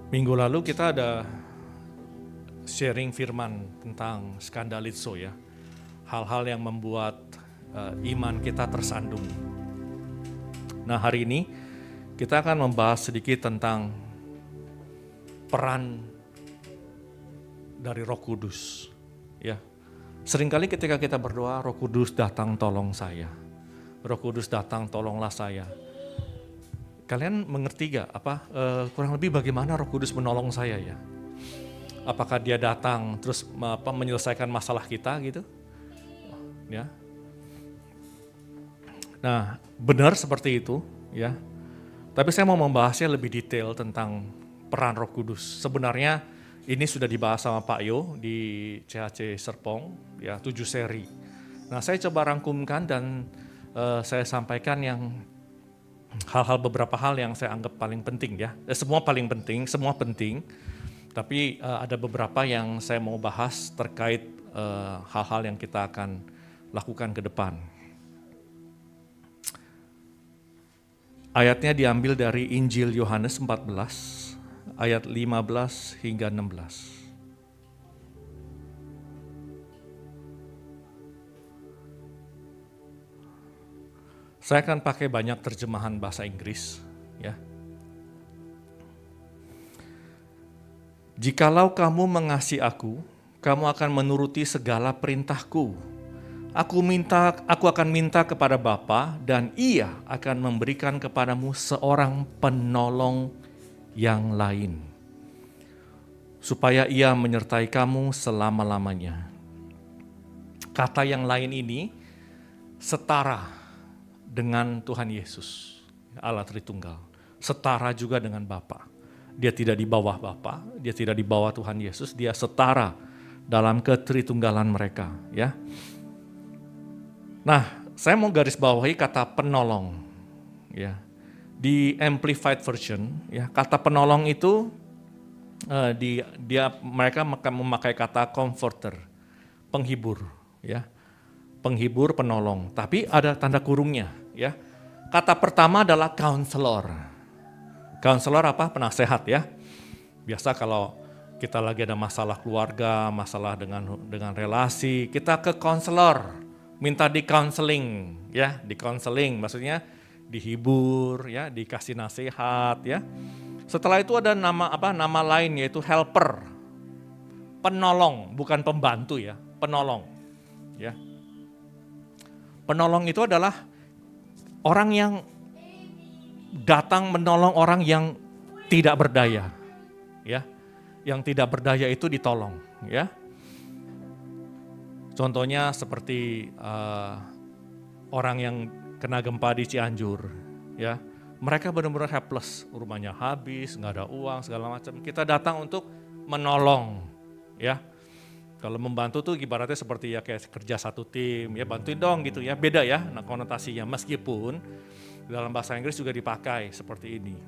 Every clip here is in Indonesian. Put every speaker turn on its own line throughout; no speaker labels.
Minggu lalu kita ada sharing firman tentang skandalizo ya. Hal-hal yang membuat iman kita tersandung. Nah, hari ini kita akan membahas sedikit tentang peran dari Roh Kudus ya. Seringkali ketika kita berdoa, Roh Kudus datang tolong saya. Roh Kudus datang tolonglah saya. Kalian mengerti gak kurang lebih bagaimana Roh Kudus menolong saya ya? Apakah dia datang terus menyelesaikan masalah kita gitu? Ya. Nah, benar seperti itu ya. Tapi saya mau membahasnya lebih detail tentang peran Roh Kudus. Sebenarnya ini sudah dibahas sama Pak Yo di CHC Serpong ya, 7 seri. Nah, saya coba rangkumkan dan saya sampaikan yang beberapa hal yang saya anggap paling penting ya. Semua paling penting, semua penting. Tapi ada beberapa yang saya mau bahas terkait hal-hal yang kita akan lakukan ke depan. Ayatnya diambil dari Injil Yohanes 14, ayat 15 hingga 16. Saya akan pakai banyak terjemahan bahasa Inggris ya. Jikalau kamu mengasihi aku, kamu akan menuruti segala perintahku. Aku akan minta kepada Bapa dan Ia akan memberikan kepadamu seorang penolong yang lain, supaya Ia menyertai kamu selama-lamanya. Kata yang lain ini setara dengan Tuhan Yesus, Allah Tritunggal. Setara juga dengan Bapa. Dia tidak di bawah Bapa, dia tidak di bawah Tuhan Yesus, dia setara dalam ketritunggalan mereka, ya. Nah, saya mau garis bawahi kata penolong, ya. Di Amplified Version, ya, kata penolong itu mereka memakai kata comforter, penghibur, ya. Penghibur, penolong, tapi ada tanda kurungnya ya. Kata pertama adalah counselor. Counselor apa? Penasehat ya. Biasa kalau kita lagi ada masalah keluarga, masalah dengan relasi, kita ke counselor, minta di counseling ya, di counseling maksudnya dihibur ya, dikasih nasihat ya. Setelah itu ada nama lain yaitu helper. Penolong, bukan pembantu ya, penolong ya. Penolong itu adalah orang yang datang menolong orang yang tidak berdaya, ya. Yang tidak berdaya itu ditolong, ya. Contohnya seperti orang yang kena gempa di Cianjur, ya. Mereka benar-benar helpless, rumahnya habis, nggak ada uang segala macam. Kita datang untuk menolong, ya. Kalau membantu tuh ibaratnya seperti ya kayak kerja satu tim, ya bantuin dong gitu ya, beda ya konotasinya, meskipun dalam bahasa Inggris juga dipakai seperti ini.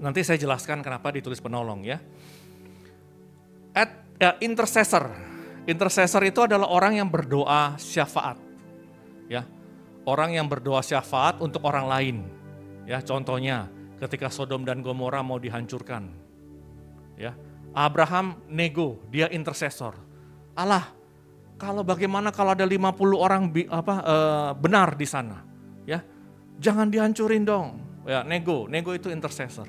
Nanti saya jelaskan kenapa ditulis penolong ya. Intercessor. Intercessor itu adalah orang yang berdoa syafaat. Ya. Orang yang berdoa syafaat untuk orang lain. Ya, contohnya ketika Sodom dan Gomora mau dihancurkan. Ya. Abraham nego, dia intercessor. Allah, bagaimana kalau ada 50 orang benar di sana? Ya, jangan dihancurin dong. Ya, nego itu intercessor.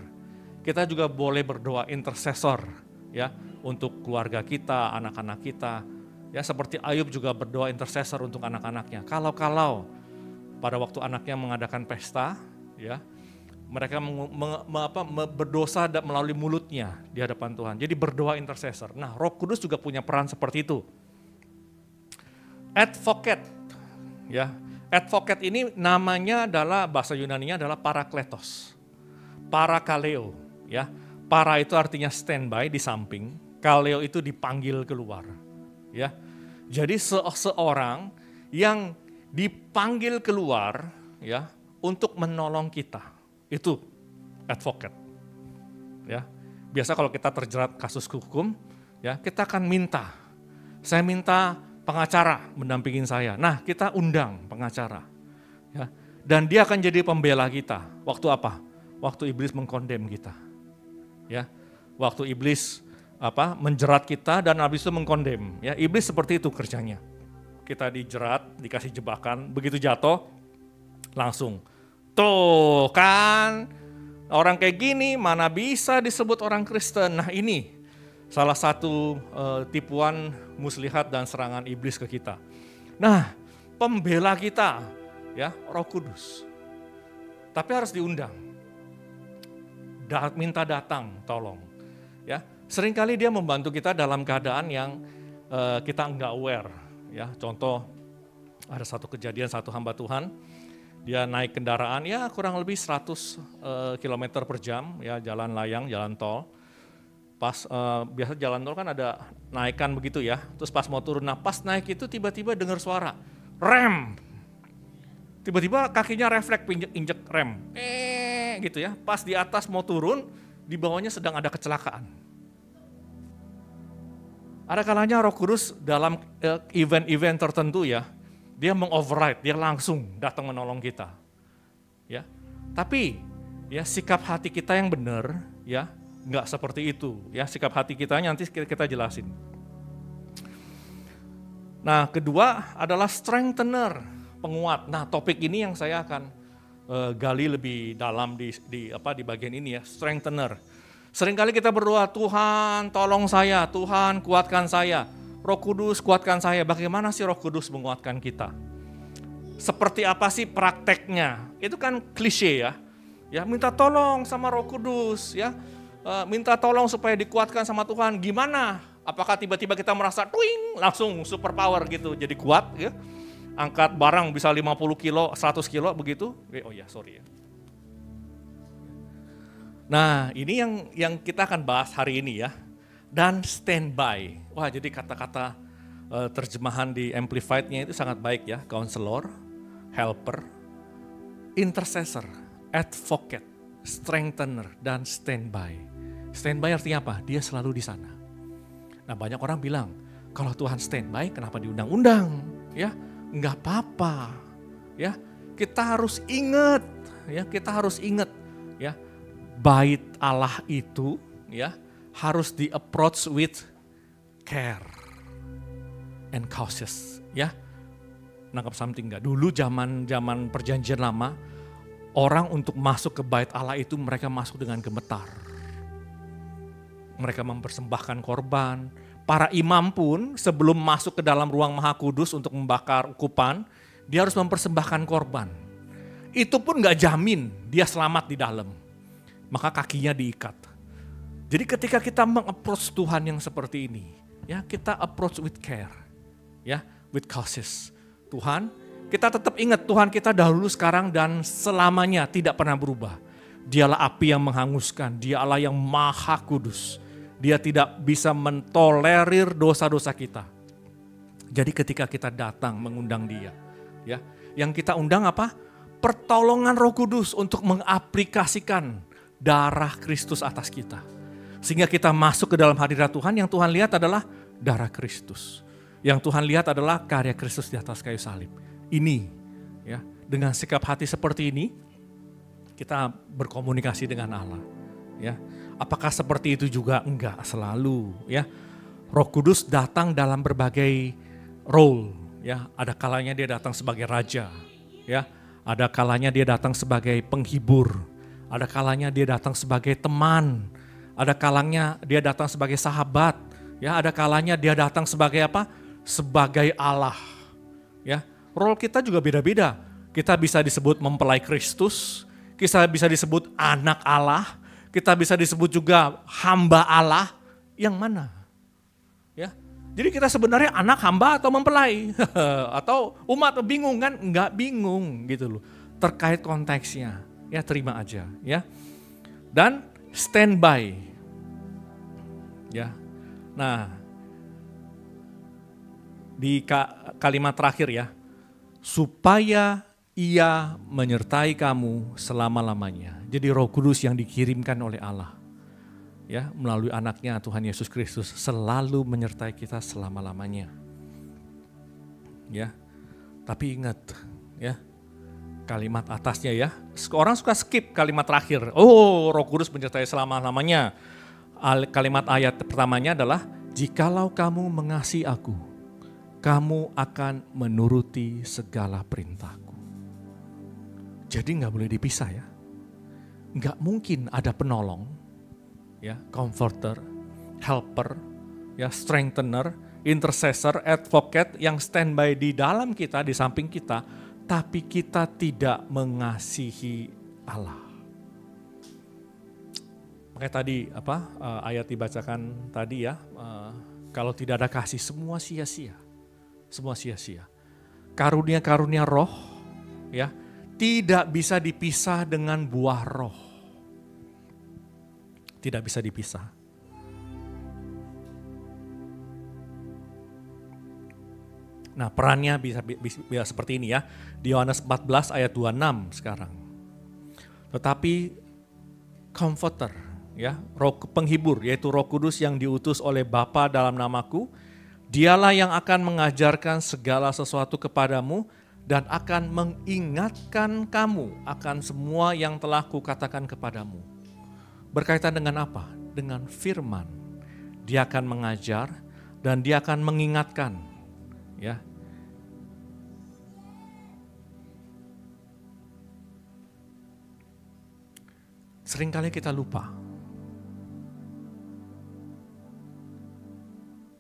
Kita juga boleh berdoa intercessor ya untuk keluarga kita, anak-anak kita. Ya, seperti Ayub juga berdoa intercessor untuk anak-anaknya. Kalau pada waktu anaknya mengadakan pesta, ya, mereka berdosa melalui mulutnya di hadapan Tuhan. Jadi berdoa intercessor. Nah, Roh Kudus juga punya peran seperti itu. Advocate, ya. Advocate ini namanya adalah bahasa Yunaninya adalah parakletos, parakaleo, ya. Para itu artinya standby di samping, kaleo itu dipanggil keluar, ya. Jadi seorang yang dipanggil keluar, ya, untuk menolong kita. Itu advocate. Ya. Biasa kalau kita terjerat kasus hukum, ya, kita akan saya minta pengacara mendampingin saya. Nah, kita undang pengacara. Ya. Dan dia akan jadi pembela kita. Waktu apa? Waktu iblis mengkondem kita. Ya. waktu iblis menjerat kita dan habis itu mengkondem. Ya, iblis seperti itu kerjanya. Kita dijerat, dikasih jebakan, begitu jatuh langsung. Tuh kan, orang kayak gini mana bisa disebut orang Kristen. Nah ini salah satu tipuan muslihat dan serangan iblis ke kita. Nah, pembela kita ya Roh Kudus. Tapi harus diundang. Minta datang, tolong. Ya, seringkali dia membantu kita dalam keadaan yang kita enggak aware. Ya, contoh ada satu kejadian, satu hamba Tuhan, dia naik kendaraan ya kurang lebih 100 km per jam, ya jalan layang, jalan tol. Pas biasa jalan tol kan ada naikan begitu ya, terus pas mau turun, nah pas naik itu tiba-tiba dengar suara, rem. Tiba-tiba kakinya refleks injek rem, gitu ya. Pas di atas mau turun, di bawahnya sedang ada kecelakaan. Ada kalanya Roh Kudus dalam event-event tertentu ya, dia mengoverride, dia langsung datang menolong kita. Ya. Tapi ya sikap hati kita yang benar ya, enggak seperti itu. Ya, sikap hati kita nanti kita jelasin. Nah, kedua adalah strengthener, penguat. Nah, topik ini yang saya akan gali lebih dalam di bagian ini ya, strengthener. Seringkali kita berdoa, Tuhan tolong saya, Tuhan kuatkan saya, Roh Kudus kuatkan saya. Bagaimana sih Roh Kudus menguatkan kita? Seperti apa sih prakteknya? Itu kan klise ya. Ya, minta tolong sama Roh Kudus ya. Minta tolong supaya dikuatkan sama Tuhan. Gimana? Apakah tiba-tiba kita merasa twing, langsung super power gitu, jadi kuat ya? Angkat barang bisa 50 kilo, 100 kilo begitu? Oh ya, sorry ya. Nah, ini yang kita akan bahas hari ini ya. Dan standby. Wah, jadi kata-kata terjemahan di Amplified-nya itu sangat baik ya. Counselor, helper, intercessor, advocate, strengthener, dan standby. Standby artinya apa? Dia selalu di sana. Nah, banyak orang bilang, kalau Tuhan standby kenapa diundang-undang? Ya, enggak apa-apa. Ya, kita harus ingat, ya, ya. Bait Allah itu ya harus di-approach with care and cautious ya. Nangkap something enggak? Dulu zaman perjanjian lama, orang untuk masuk ke bait Allah itu mereka masuk dengan gemetar. Mereka mempersembahkan korban. Para imam pun sebelum masuk ke dalam ruang Maha Kudus untuk membakar ukupan, dia harus mempersembahkan korban. Itu pun enggak jamin dia selamat di dalam. Maka kakinya diikat. Jadi ketika kita meng-approach Tuhan yang seperti ini, ya kita approach with care, ya with cautious. Tuhan, kita tetap ingat Tuhan kita dahulu, sekarang, dan selamanya tidak pernah berubah. Dialah api yang menghanguskan, Dia Allah yang maha kudus. Dia tidak bisa mentolerir dosa-dosa kita. Jadi ketika kita datang mengundang Dia, ya, yang kita undang apa? Pertolongan Roh Kudus untuk mengaplikasikan darah Kristus atas kita. Sehingga kita masuk ke dalam hadirat Tuhan, yang Tuhan lihat adalah darah Kristus. Yang Tuhan lihat adalah karya Kristus di atas kayu salib. Ini ya, dengan sikap hati seperti ini kita berkomunikasi dengan Allah. Ya. Apakah seperti itu juga? Enggak selalu ya. Roh Kudus datang dalam berbagai role ya. Ada kalanya dia datang sebagai raja ya. Ada kalanya dia datang sebagai penghibur. Ada kalanya dia datang sebagai teman, ada kalanya dia datang sebagai sahabat, ya, ada kalanya dia datang sebagai apa? Sebagai Allah. Ya, role kita juga beda-beda. Kita bisa disebut mempelai Kristus, kita bisa disebut anak Allah, kita bisa disebut juga hamba Allah. Yang mana? Ya. Jadi kita sebenarnya anak, hamba, atau mempelai? Atau umat bingung kan? Enggak bingung gitu loh. Terkait konteksnya. Ya, terima aja ya. Dan standby. Ya. Nah, di kalimat terakhir ya. Supaya Ia menyertai kamu selama-lamanya. Jadi Roh Kudus yang dikirimkan oleh Allah ya, melalui anaknya Tuhan Yesus Kristus selalu menyertai kita selama-lamanya. Ya. Tapi ingat ya, kalimat atasnya ya. Orang suka skip kalimat terakhir. Oh, Roh Kudus menyertai selama-lamanya. Kalimat ayat pertamanya adalah, jikalau kamu mengasihi aku, kamu akan menuruti segala perintahku. Jadi nggak boleh dipisah ya. Nggak mungkin ada penolong, ya, comforter, helper, ya, strengthener, intercessor, advocate yang standby di dalam kita, di samping kita, tapi kita tidak mengasihi Allah. Makanya tadi ayat dibacakan tadi ya, kalau tidak ada kasih semua sia-sia. Semua sia-sia. Karunia-karunia roh ya tidak bisa dipisah dengan buah roh. Tidak bisa dipisah. Nah, perannya bisa seperti ini ya. Di Yohanes 14 ayat 26 sekarang. Tetapi comforter ya, roh penghibur yaitu Roh Kudus yang diutus oleh Bapa dalam namaku, dialah yang akan mengajarkan segala sesuatu kepadamu dan akan mengingatkan kamu akan semua yang telah kukatakan kepadamu. Berkaitan dengan apa? Dengan firman. Dia akan mengajar dan dia akan mengingatkan. Ya. Seringkali kita lupa.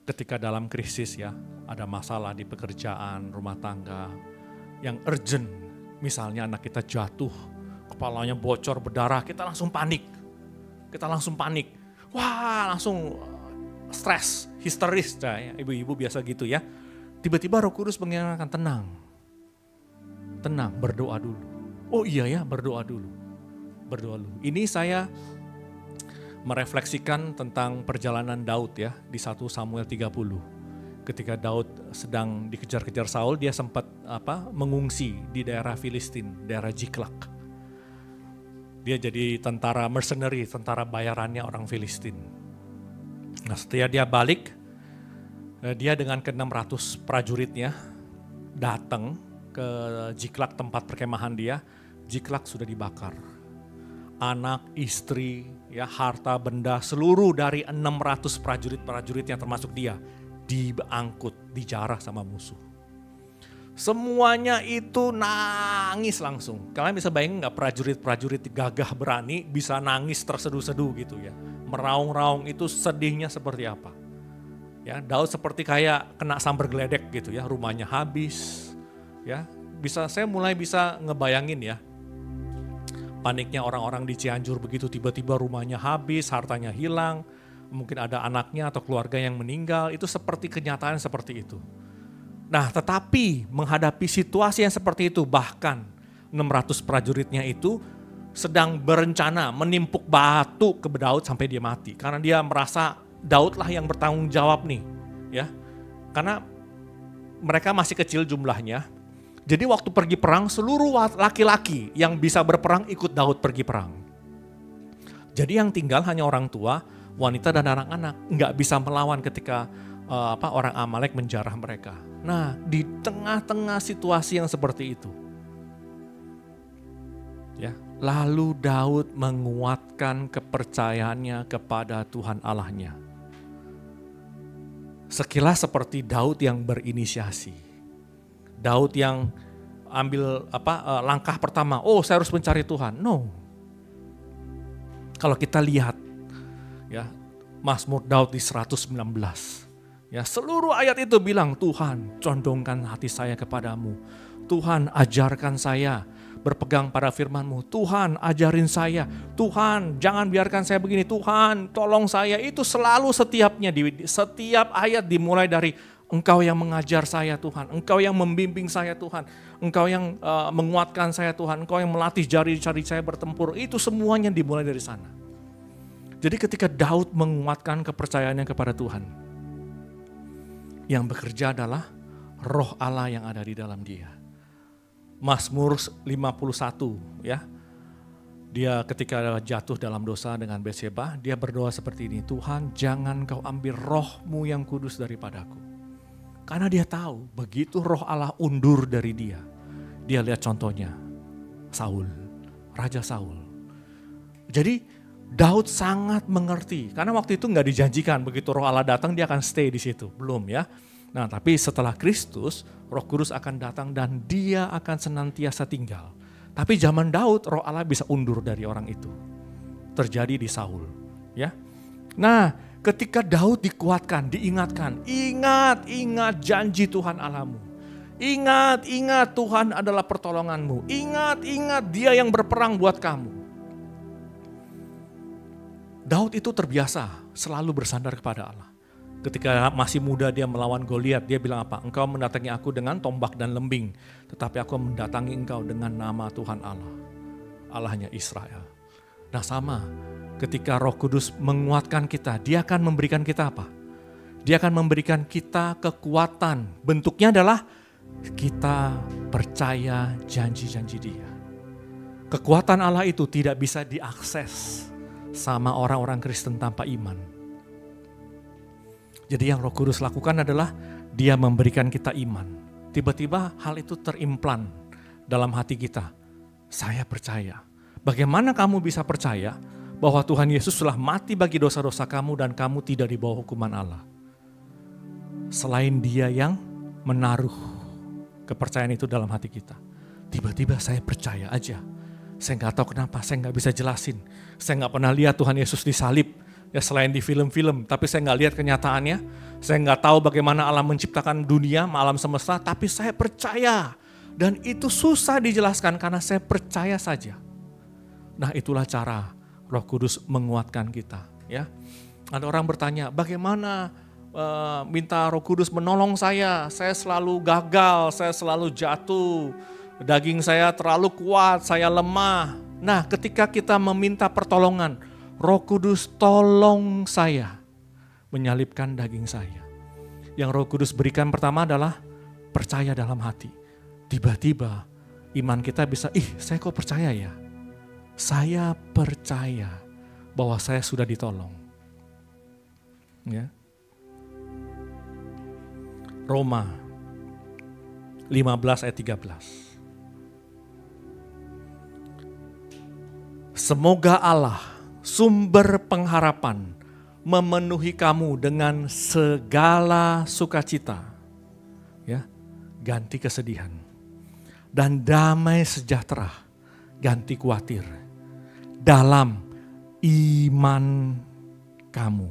Ketika dalam krisis ya, ada masalah di pekerjaan, rumah tangga yang urgent. Misalnya anak kita jatuh, kepalanya bocor, berdarah, kita langsung panik. Wah, langsung stres, histeris. Ya, ibu-ibu biasa gitu ya. Tiba-tiba Roh Kudus mengingatkan, tenang, berdoa dulu. Oh iya ya, berdoa dulu. Ini saya merefleksikan tentang perjalanan Daud ya di 1 Samuel 30. Ketika Daud sedang dikejar-kejar Saul, dia sempat mengungsi di daerah Filistin, daerah Ziklag. Dia jadi tentara mercenary, tentara bayarannya orang Filistin. Nah, setelah dia balik, dia dengan ke-600 prajuritnya datang ke Ziklag, tempat perkemahan dia. Ziklag sudah dibakar. Anak, istri, ya, harta benda, seluruh dari 600 prajurit-prajurit yang termasuk dia diangkut, dijarah sama musuh. Semuanya itu nangis langsung. Kalian bisa bayangin gak prajurit-prajurit gagah berani bisa nangis terseduh-seduh gitu ya. Meraung-raung itu sedihnya seperti apa. Ya, Daud seperti kayak kena sambar geledek gitu ya, rumahnya habis. Ya, saya mulai bisa ngebayangin ya. Paniknya orang-orang di Cianjur begitu tiba-tiba rumahnya habis, hartanya hilang, mungkin ada anaknya atau keluarga yang meninggal, itu seperti kenyataan seperti itu. Nah, tetapi menghadapi situasi yang seperti itu, bahkan 600 prajuritnya itu sedang berencana menimpuk batu ke Daud sampai dia mati. Karena dia merasa Daud lah yang bertanggung jawab nih. Ya, karena mereka masih kecil jumlahnya. Jadi waktu pergi perang, seluruh laki-laki yang bisa berperang ikut Daud pergi perang. Jadi yang tinggal hanya orang tua, wanita dan anak-anak. Nggak bisa melawan ketika orang Amalek menjarah mereka. Nah, di tengah-tengah situasi yang seperti itu, ya, lalu Daud menguatkan kepercayaannya kepada Tuhan Allahnya. Sekilas seperti Daud yang berinisiasi. Daud yang ambil langkah pertama, saya harus mencari Tuhan. No. Kalau kita lihat ya, Mazmur Daud di 119. Ya, seluruh ayat itu bilang, Tuhan condongkan hati saya kepadamu. Tuhan ajarkan saya berpegang pada firman-Mu. Tuhan ajarin saya. Tuhan jangan biarkan saya begini. Tuhan tolong saya. Itu selalu setiap ayat dimulai dari Engkau yang mengajar saya Tuhan. Engkau yang membimbing saya Tuhan. Engkau yang menguatkan saya Tuhan. Engkau yang melatih jari-jari saya bertempur. Itu semuanya dimulai dari sana. Jadi ketika Daud menguatkan kepercayaannya kepada Tuhan, yang bekerja adalah Roh Allah yang ada di dalam dia. Mazmur 51 ya. Dia ketika jatuh dalam dosa dengan Betseba, dia berdoa seperti ini, Tuhan jangan kau ambil roh-Mu yang kudus daripadaku. Karena dia tahu begitu Roh Allah undur dari dia. Dia lihat contohnya Saul, Raja Saul. Jadi Daud sangat mengerti, karena waktu itu nggak dijanjikan begitu Roh Allah datang dia akan stay di situ, belum ya. Nah tapi setelah Kristus, Roh Kudus akan datang dan dia akan senantiasa tinggal. Tapi zaman Daud, Roh Allah bisa undur dari orang itu. Terjadi di Saul, ya. Nah, ketika Daud dikuatkan, diingatkan, ingat janji Tuhan Allahmu. Ingat Tuhan adalah pertolonganmu. Ingat Dia yang berperang buat kamu. Daud itu terbiasa selalu bersandar kepada Allah. Ketika masih muda dia melawan Goliat, dia bilang apa? Engkau mendatangi aku dengan tombak dan lembing, tetapi aku mendatangi engkau dengan nama Tuhan Allah, Allahnya Israel. Nah sama, ketika Roh Kudus menguatkan kita, dia akan memberikan kita apa? Dia akan memberikan kita kekuatan. Bentuknya adalah kita percaya janji-janji Dia. Kekuatan Allah itu tidak bisa diakses sama orang-orang Kristen tanpa iman. Jadi yang Roh Kudus lakukan adalah Dia memberikan kita iman. Tiba-tiba hal itu terimplan dalam hati kita. Saya percaya. Bagaimana kamu bisa percaya bahwa Tuhan Yesus telah mati bagi dosa-dosa kamu dan kamu tidak di bawah hukuman Allah? Selain Dia yang menaruh kepercayaan itu dalam hati kita. Tiba-tiba saya percaya aja. Saya nggak tahu kenapa, saya nggak bisa jelasin. Saya nggak pernah lihat Tuhan Yesus disalib, ya selain di film-film. Tapi saya nggak lihat kenyataannya. Saya nggak tahu bagaimana Allah menciptakan dunia, alam semesta. Tapi saya percaya. Dan itu susah dijelaskan karena saya percaya saja. Nah itulah cara Roh Kudus menguatkan kita. Ya, ada orang bertanya, bagaimana minta Roh Kudus menolong saya selalu gagal, saya selalu jatuh. Daging saya terlalu kuat, saya lemah. Nah ketika kita meminta pertolongan, Roh Kudus tolong saya menyalibkan daging saya. Yang Roh Kudus berikan pertama adalah percaya dalam hati. Tiba-tiba iman kita bisa, saya kok percaya ya? Saya percaya bahwa saya sudah ditolong. Ya. Roma 15 ayat 13. Semoga Allah, sumber pengharapan, memenuhi kamu dengan segala sukacita, ya, ganti kesedihan, dan damai sejahtera, ganti khawatir, dalam iman kamu.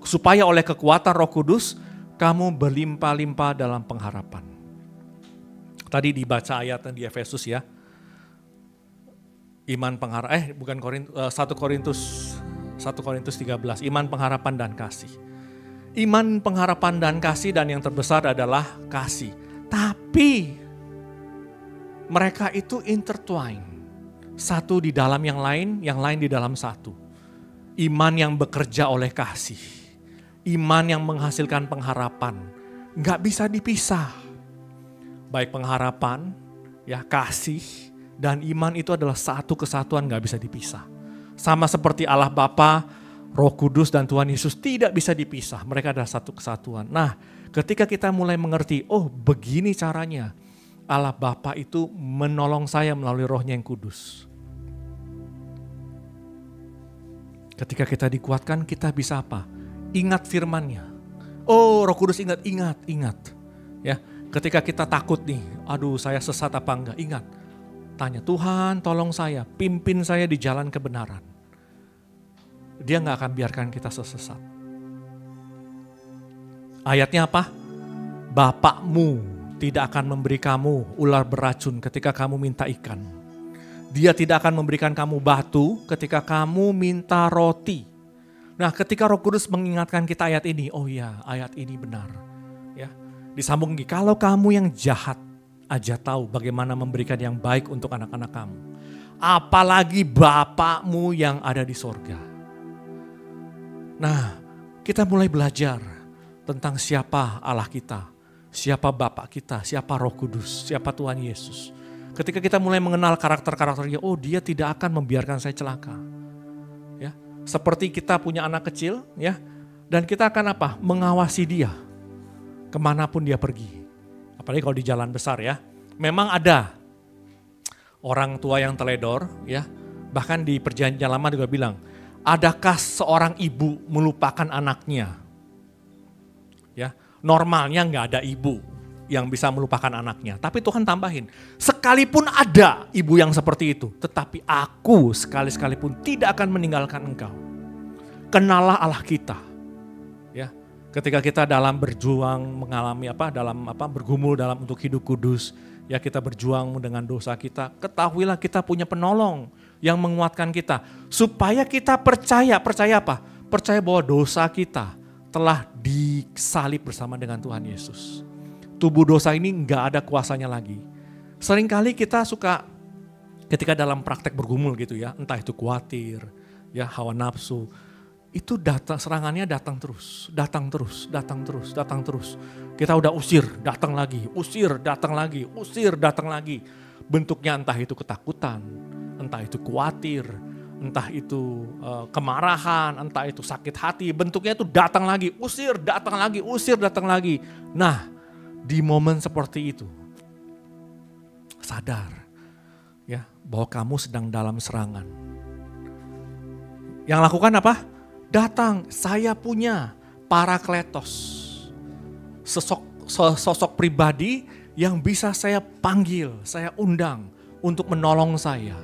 Supaya oleh kekuatan Roh Kudus, kamu berlimpah-limpah dalam pengharapan. Tadi dibaca ayatnya di Efesus ya. Iman pengharapan, 1 Korintus 13, iman pengharapan dan kasih. Iman pengharapan dan kasih dan yang terbesar adalah kasih. Tapi mereka itu intertwine. Satu di dalam yang lain di dalam satu. Iman yang bekerja oleh kasih. Iman yang menghasilkan pengharapan. Nggak bisa dipisah. Baik pengharapan, ya kasih, dan iman itu adalah satu kesatuan gak bisa dipisah. Sama seperti Allah Bapa, Roh Kudus dan Tuhan Yesus tidak bisa dipisah. Mereka adalah satu kesatuan. Nah ketika kita mulai mengerti, begini caranya. Allah Bapa itu menolong saya melalui Rohnya yang kudus. Ketika kita dikuatkan kita bisa apa? Ingat firman-Nya. Roh Kudus ingat. Ya. Ketika kita takut nih, saya sesat apa enggak? Ingat, tanya Tuhan tolong saya, pimpin saya di jalan kebenaran. Dia enggak akan biarkan kita sesat. Ayatnya apa? Bapakmu tidak akan memberi kamu ular beracun ketika kamu minta ikan. Dia tidak akan memberikan kamu batu ketika kamu minta roti. Nah ketika Roh Kudus mengingatkan kita ayat ini, ayat ini benar. Disambung lagi, kalau kamu yang jahat aja tahu bagaimana memberikan yang baik untuk anak-anak kamu. Apalagi Bapakmu yang ada di sorga. Nah, kita mulai belajar tentang siapa Allah kita, siapa Bapak kita, siapa Roh Kudus, siapa Tuhan Yesus. Ketika kita mulai mengenal karakter-karakternya, Dia tidak akan membiarkan saya celaka. Ya, seperti kita punya anak kecil, ya, dan kita akan apa? Mengawasi dia. Kemanapun dia pergi. Apalagi kalau di jalan besar ya. Memang ada orang tua yang teledor, ya. Bahkan di Perjanjian Lama juga bilang, adakah seorang ibu melupakan anaknya? Ya, normalnya nggak ada ibu yang bisa melupakan anaknya. Tapi Tuhan tambahin, sekalipun ada ibu yang seperti itu, tetapi aku sekali-sekalipun tidak akan meninggalkan engkau. Kenalah Allah kita. Ya, ketika kita dalam berjuang mengalami bergumul dalam untuk hidup kudus, ya kita berjuang dengan dosa kita, ketahuilah kita punya penolong yang menguatkan kita. Supaya kita percaya apa? Percaya bahwa dosa kita telah disalib bersama dengan Tuhan Yesus. Tubuh dosa ini nggak ada kuasanya lagi. Seringkali kita suka ketika dalam praktek bergumul gitu ya, entah itu khawatir, ya hawa nafsu, itu serangannya datang terus. Kita udah usir, datang lagi, usir, datang lagi. Bentuknya entah itu ketakutan, entah itu khawatir, entah itu kemarahan, entah itu sakit hati, bentuknya itu datang lagi, usir, datang lagi. Nah, di momen seperti itu, sadar ya bahwa kamu sedang dalam serangan. Yang lakukan apa? Datang, saya punya Parakletos, sosok pribadi yang bisa saya panggil, saya undang untuk menolong saya,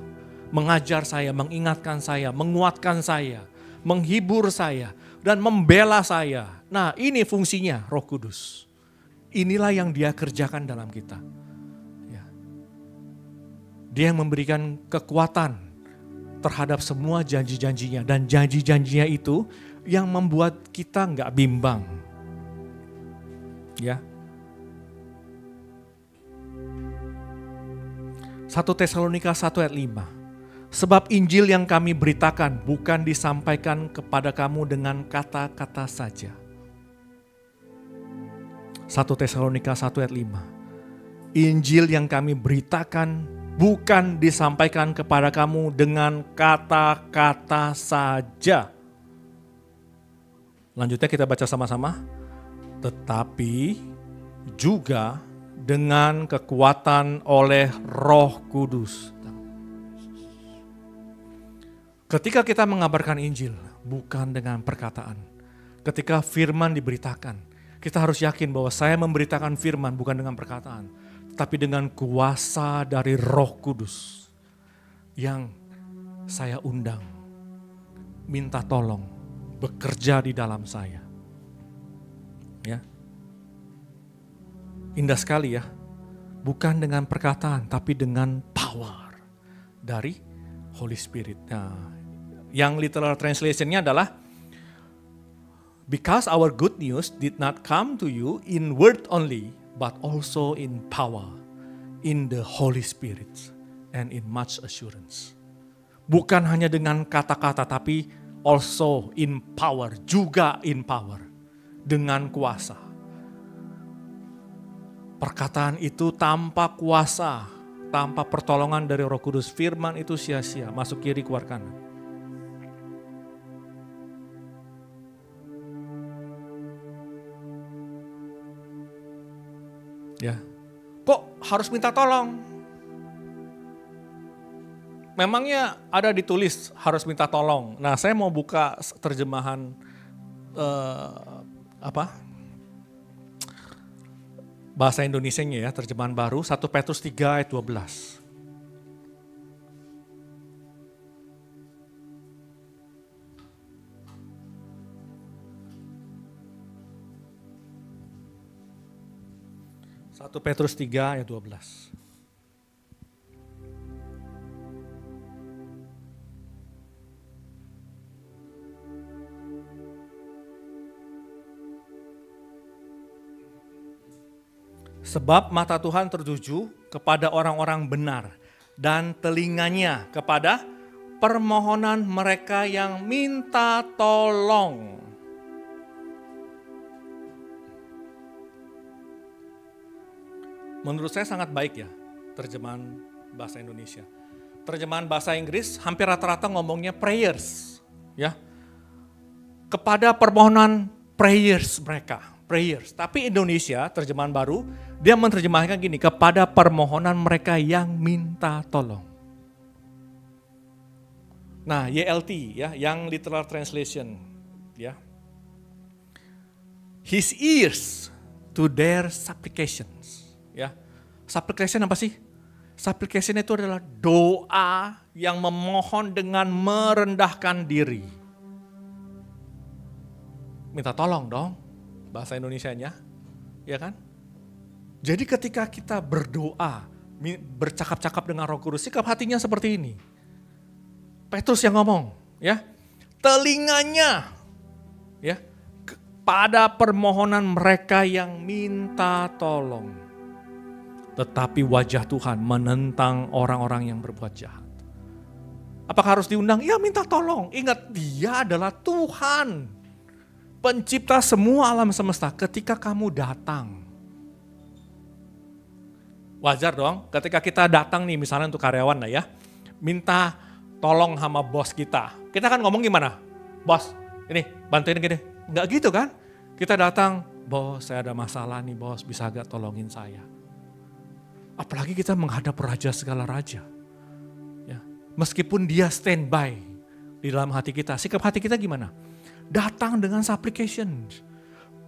mengajar saya, mengingatkan saya, menguatkan saya, menghibur saya, dan membela saya. Nah, ini fungsinya Roh Kudus. Inilah yang dia kerjakan dalam kita. Ya. Dia yang memberikan kekuatan terhadap semua janji-janjinya. Dan janji-janjinya itu yang membuat kita nggak bimbang. Ya. 1 Tesalonika 1 ayat 5. Sebab Injil yang kami beritakan bukan disampaikan kepada kamu dengan kata-kata saja. 1 Tesalonika 1 ayat 5. Injil yang kami beritakan bukan disampaikan kepada kamu dengan kata-kata saja. Lanjutnya kita baca sama-sama. Tetapi juga dengan kekuatan oleh Roh Kudus. Ketika kita mengabarkan Injil bukan dengan perkataan. Ketika firman diberitakan, kita harus yakin bahwa saya memberitakan firman bukan dengan perkataan, tapi dengan kuasa dari Roh Kudus yang saya undang, minta tolong, bekerja di dalam saya. Ya. Indah sekali ya, bukan dengan perkataan, tapi dengan power dari Holy Spirit. Nah, yang literal translation-nya adalah because our good news did not come to you in word only, but also in power, in the Holy Spirit, and in much assurance. Bukan hanya dengan kata-kata, tapi also in power, juga in power, dengan kuasa. Perkataan itu tanpa kuasa, tanpa pertolongan dari Roh Kudus, firman itu sia-sia, masuk kiri keluar kanan. Ya, kok harus minta tolong? Memangnya ada ditulis harus minta tolong. Nah, saya mau buka terjemahan bahasa Indonesianya ya, terjemahan baru 1 Petrus 3 ayat 12. Petrus 3 ayat 12. Sebab mata Tuhan tertuju kepada orang-orang benar dan telinganya kepada permohonan mereka yang minta tolong. Menurut saya sangat baik ya terjemahan bahasa Indonesia. Terjemahan bahasa Inggris hampir rata-rata ngomongnya prayers, ya. Kepada permohonan prayers mereka, prayers. Tapi Indonesia, terjemahan baru, dia menerjemahkan gini, kepada permohonan mereka yang minta tolong. Nah, YLT ya, yang literal translation ya. His ears to their supplications. Ya. Supplication apa sih? Supplication itu adalah doa yang memohon dengan merendahkan diri. Minta tolong dong, bahasa Indonesianya, ya kan? Jadi ketika kita berdoa, bercakap-cakap dengan Roh Kudus, sikap hatinya seperti ini. Petrus yang ngomong, ya, telinganya, ya, pada permohonan mereka yang minta tolong. Tetapi wajah Tuhan menentang orang-orang yang berbuat jahat. Apakah harus diundang? Ya, minta tolong. Ingat, Dia adalah Tuhan, pencipta semua alam semesta. Ketika kamu datang, wajar dong, ketika kita datang nih, misalnya untuk karyawan lah ya, minta tolong sama bos kita. Kita kan ngomong gimana? Bos, ini bantuin gini. Enggak gitu kan? Kita datang, bos saya ada masalah nih bos, bisa gak tolongin saya? Apalagi kita menghadap raja segala raja. Ya. Meskipun dia standby di dalam hati kita, sikap hati kita gimana? Datang dengan supplication.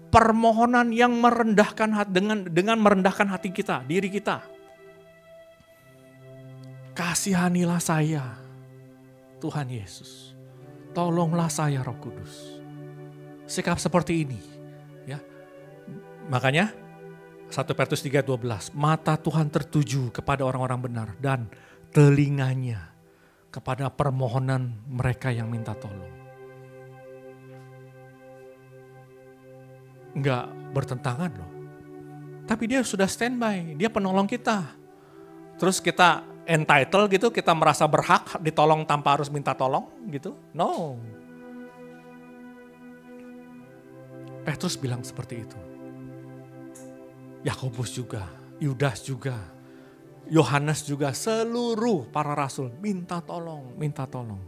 Permohonan yang merendahkan hati, dengan merendahkan hati kita, diri kita. Kasihanilah saya, Tuhan Yesus. Tolonglah saya, Roh Kudus. Sikap seperti ini, ya. Makanya 1 Petrus 3:12, mata Tuhan tertuju kepada orang-orang benar dan telinganya kepada permohonan mereka yang minta tolong. Enggak bertentangan loh. Tapi dia sudah standby, dia penolong kita. Terus kita entitled gitu, kita merasa berhak ditolong tanpa harus minta tolong gitu. No. Petrus bilang seperti itu. Yakobus juga, Yudas juga, Yohanes juga, seluruh para rasul minta tolong, minta tolong.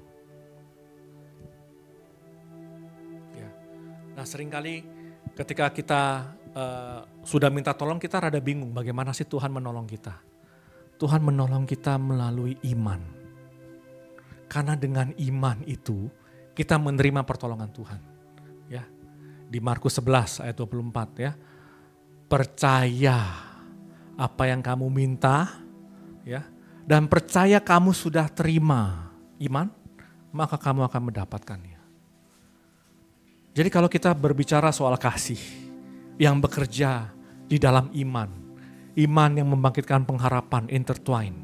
Ya. Nah, seringkali ketika kita sudah minta tolong, kita rada bingung bagaimana sih Tuhan menolong kita. Tuhan menolong kita melalui iman. Karena dengan iman itu kita menerima pertolongan Tuhan. Ya. Di Markus 11 ayat 24 ya. Percaya apa yang kamu minta ya, dan percaya kamu sudah terima iman, maka kamu akan mendapatkannya. Jadi kalau kita berbicara soal kasih yang bekerja di dalam iman, iman yang membangkitkan pengharapan, intertwine.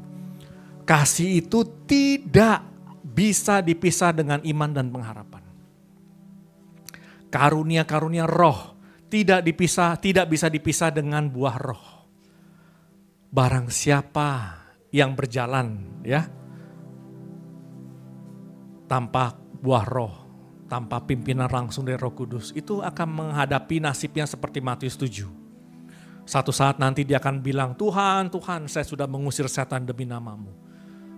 Kasih itu tidak bisa dipisah dengan iman dan pengharapan. Karunia-karunia roh tidak bisa dipisah dengan buah roh. Barang siapa yang berjalan ya tanpa buah roh, tanpa pimpinan langsung dari Roh Kudus, itu akan menghadapi nasibnya seperti Matius 7. Satu saat nanti dia akan bilang, Tuhan, Tuhan, saya sudah mengusir setan demi namamu.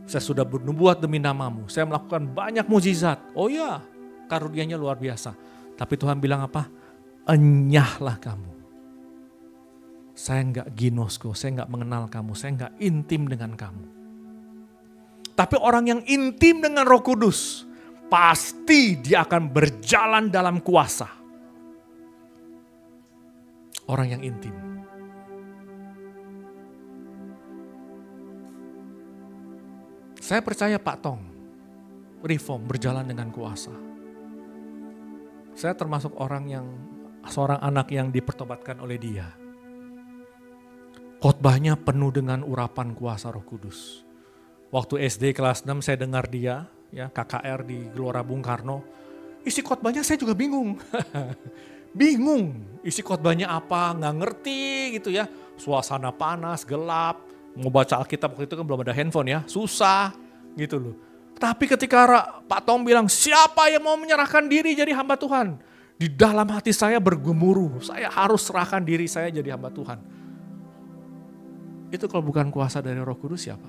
Saya sudah bernubuat demi namamu. Saya melakukan banyak mukjizat. Oh ya, karunianya luar biasa. Tapi Tuhan bilang apa? Enyahlah kamu. Saya enggak ginosko, saya enggak mengenal kamu, saya enggak intim dengan kamu. Tapi orang yang intim dengan Roh Kudus, pasti dia akan berjalan dalam kuasa. Orang yang intim. Saya percaya Pak Tong, reform berjalan dengan kuasa. Saya termasuk seorang anak yang dipertobatkan oleh dia. Khotbahnya penuh dengan urapan kuasa Roh Kudus. Waktu SD kelas 6 saya dengar dia, ya KKR di Gelora Bung Karno. Isi khotbahnya saya juga bingung. Bingung isi khotbahnya apa, nggak ngerti gitu ya. Suasana panas, gelap. Mau baca Alkitab waktu itu kan belum ada handphone ya, susah gitu loh. Tapi ketika Pak Tom bilang, siapa yang mau menyerahkan diri jadi hamba Tuhan? Di dalam hati saya bergemuruh, saya harus serahkan diri saya jadi hamba Tuhan. Itu kalau bukan kuasa dari Roh Kudus siapa?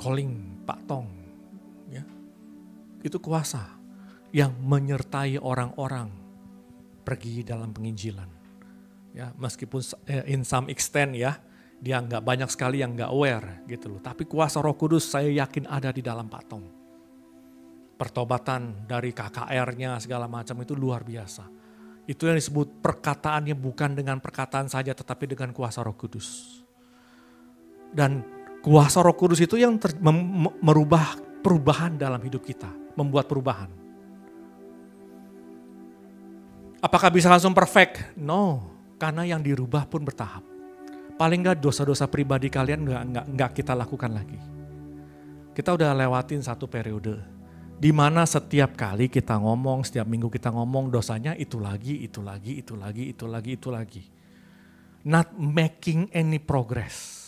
Calling Pak Tong, ya, itu kuasa. yang menyertai orang-orang pergi dalam penginjilan. Ya, meskipun in some extent ya, dia nggak banyak sekali yang nggak aware gitu loh. Tapi kuasa Roh Kudus saya yakin ada di dalam Pak Tom. Pertobatan dari KKR-nya segala macam itu luar biasa. Itu yang disebut perkataannya bukan dengan perkataan saja tetapi dengan kuasa Roh Kudus. Dan kuasa Roh Kudus itu yang merubah perubahan dalam hidup kita, membuat perubahan. Apakah bisa langsung perfect? No, karena yang dirubah pun bertahap. Paling enggak dosa-dosa pribadi kalian enggak kita lakukan lagi. Kita udah lewatin satu periode, di mana setiap kali kita ngomong, setiap minggu kita ngomong dosanya itu lagi. Not making any progress.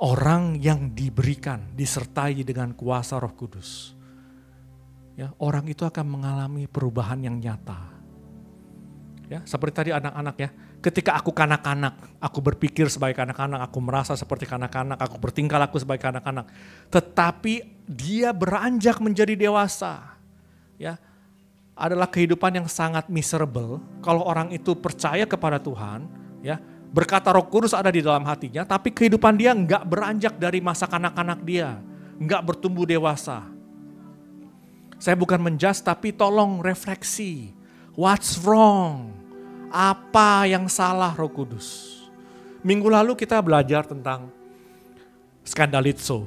Orang yang diberikan, disertai dengan kuasa Roh Kudus, ya, orang itu akan mengalami perubahan yang nyata. Ya, seperti tadi anak-anak ya, ketika aku kanak-kanak, aku berpikir sebagai kanak-kanak, aku merasa seperti kanak-kanak, aku bertingkah laku sebagai kanak-kanak. Tetapi dia beranjak menjadi dewasa, ya, adalah kehidupan yang sangat miserable. Kalau orang itu percaya kepada Tuhan, ya, berkata Roh Kudus ada di dalam hatinya, tapi kehidupan dia enggak beranjak dari masa kanak-kanak dia, enggak bertumbuh dewasa. Saya bukan menjudge, tapi tolong refleksi. What's wrong? Apa yang salah Roh Kudus? Minggu lalu kita belajar tentang skandalizo.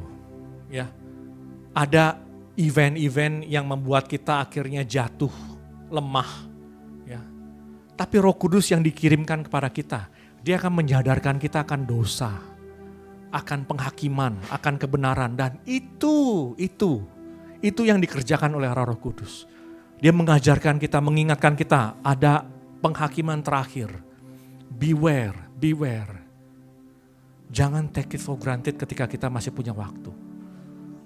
Ya, ada event-event yang membuat kita akhirnya jatuh, lemah. Ya. Tapi Roh Kudus yang dikirimkan kepada kita, dia akan menyadarkan kita akan dosa, akan penghakiman, akan kebenaran. Dan itu yang dikerjakan oleh Roh Kudus. Dia mengajarkan kita, mengingatkan kita ada penghakiman terakhir. Beware. Jangan take it for granted ketika kita masih punya waktu.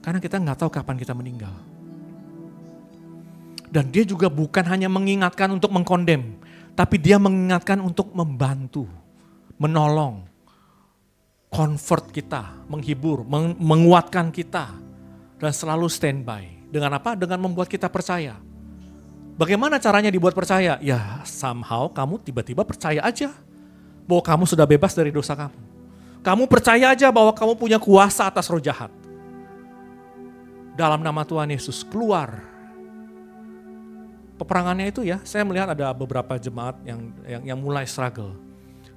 Karena kita nggak tahu kapan kita meninggal. Dan dia juga bukan hanya mengingatkan untuk mengkondem, tapi dia mengingatkan untuk membantu, menolong, comfort kita, menghibur, menguatkan kita, dan selalu standby. Dengan apa? Dengan membuat kita percaya. Bagaimana caranya dibuat percaya? Ya somehow kamu tiba-tiba percaya aja bahwa kamu sudah bebas dari dosa kamu. Kamu percaya aja bahwa kamu punya kuasa atas roh jahat. Dalam nama Tuhan Yesus keluar. Peperangannya itu ya, saya melihat ada beberapa jemaat yang mulai struggle.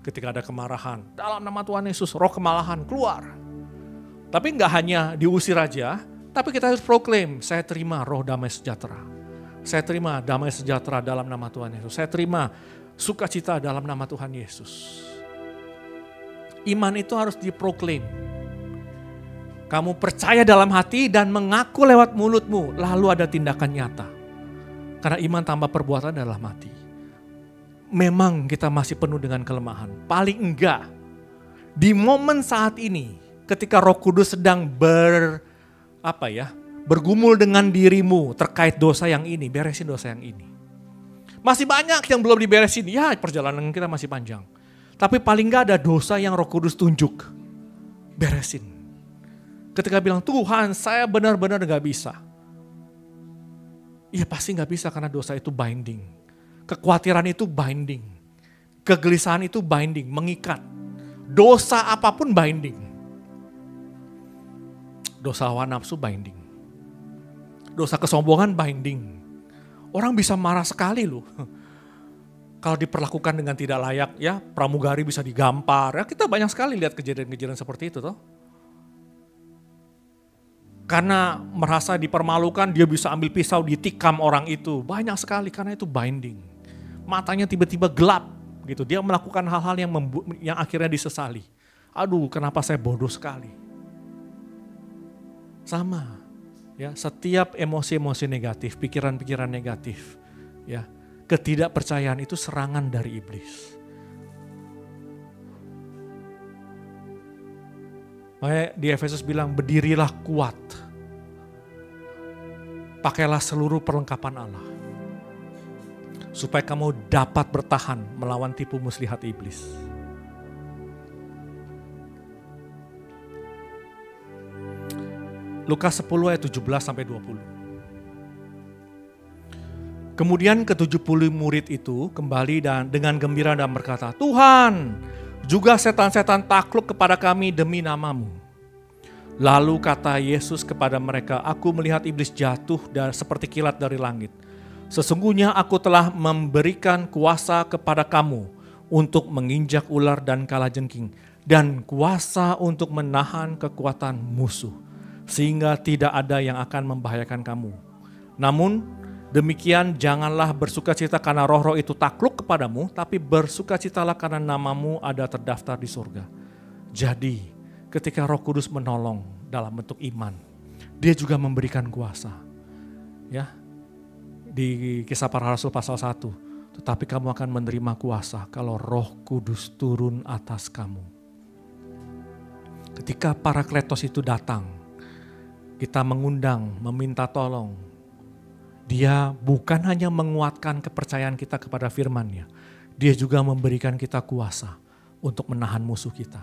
Ketika ada kemarahan, dalam nama Tuhan Yesus roh kemalahan keluar. Tapi enggak hanya diusir aja, tapi kita harus proklaim, saya terima roh damai sejahtera. Saya terima damai sejahtera dalam nama Tuhan Yesus. Saya terima sukacita dalam nama Tuhan Yesus. Iman itu harus diproklaim. Kamu percaya dalam hati dan mengaku lewat mulutmu, lalu ada tindakan nyata. Karena iman tanpa perbuatan adalah mati. Memang kita masih penuh dengan kelemahan. Paling enggak, di momen saat ini, ketika Roh Kudus sedang bergumul dengan dirimu terkait dosa yang ini, beresin dosa yang ini. Masih banyak yang belum diberesin, ya perjalanan kita masih panjang. Tapi paling enggak ada dosa yang Roh Kudus tunjuk, beresin. Ketika bilang, Tuhan saya benar-benar gak bisa. Iya pasti gak bisa karena dosa itu binding. Kekhawatiran itu binding. Kegelisahan itu binding, mengikat. Dosa apapun binding. Dosa hawa nafsu binding. Dosa kesombongan binding. Orang bisa marah sekali loh. Kalau diperlakukan dengan tidak layak, ya pramugari bisa digampar. Ya, kita banyak sekali lihat kejadian-kejadian seperti itu toh. Karena merasa dipermalukan, dia bisa ambil pisau ditikam orang itu. Banyak sekali karena itu binding. Matanya tiba-tiba gelap gitu. Dia melakukan hal-hal yang akhirnya disesali. Aduh, kenapa saya bodoh sekali. Sama. Ya, setiap emosi-emosi negatif, pikiran-pikiran negatif, ya, ketidakpercayaan itu serangan dari iblis. Makanya di Efesus bilang berdirilah kuat. Pakailah seluruh perlengkapan Allah. Supaya kamu dapat bertahan melawan tipu muslihat iblis. Lukas 10 ayat 17-20. Kemudian ke-70 murid itu kembali dan dengan gembira dan berkata, Tuhan, juga setan-setan takluk kepada kami demi nama-Mu. Lalu kata Yesus kepada mereka, aku melihat iblis jatuh seperti kilat dari langit. Sesungguhnya aku telah memberikan kuasa kepada kamu untuk menginjak ular dan kalajengking, dan kuasa untuk menahan kekuatan musuh, sehingga tidak ada yang akan membahayakan kamu. Namun demikian janganlah bersukacita karena roh-roh itu takluk kepadamu, tapi bersukacitalah karena namamu ada terdaftar di surga. Jadi ketika Roh Kudus menolong dalam bentuk iman, Dia juga memberikan kuasa. Ya, di Kisah Para Rasul pasal 1, tetapi kamu akan menerima kuasa kalau Roh Kudus turun atas kamu. Ketika Parakletos itu datang, kita mengundang, meminta tolong. Dia bukan hanya menguatkan kepercayaan kita kepada firman-Nya, Dia juga memberikan kita kuasa untuk menahan musuh kita,